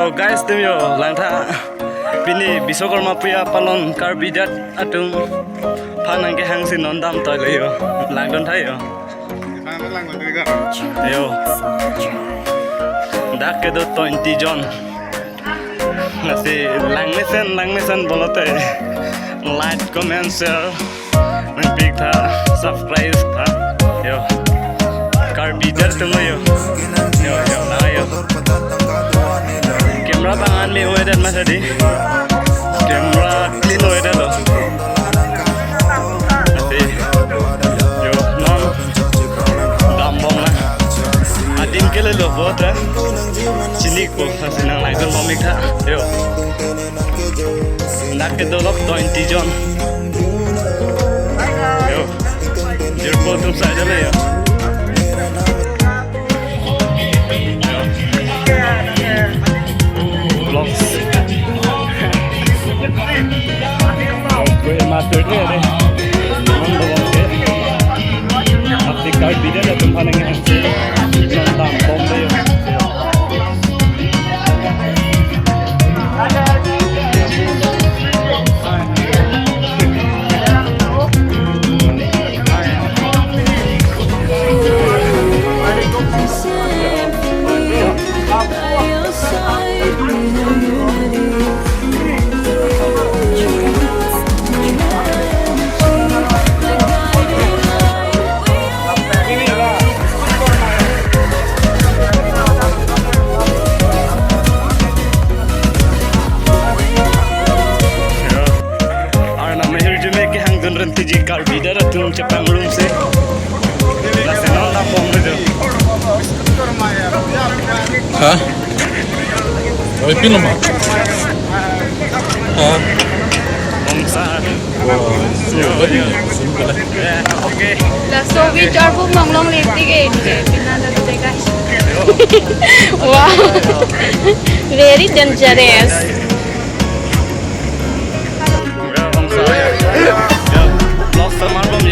Yo guys, tum yo langtha bini Biswakarma Puja palon karbidat atung phanang ke hangsin nondam toile yo langdon thai yo. Yo dak ke do 20 jon nasi langnesen bolote like comment share nang pik tha subscribe tha yo karbidat tum yo na yo camera tangan mi wedan mas tadi camera clean wedan lo nanti yo non dambong lah adin kele lo bota cilik ko hasinang lagon momik tha yo nak ke dolok 20 jon yo jerpo tum saja le yo master deh teman bawa ke aplik card bida ada tempat yang hasil nonton bom deh Tiji karbida ratung cepang room se nasi nonda bom deh hah? Oh film mah? Hah? Omsar oke La Soviet jarbu manglong leti ke pinna la guys. Wow, very dangerous. Sama belum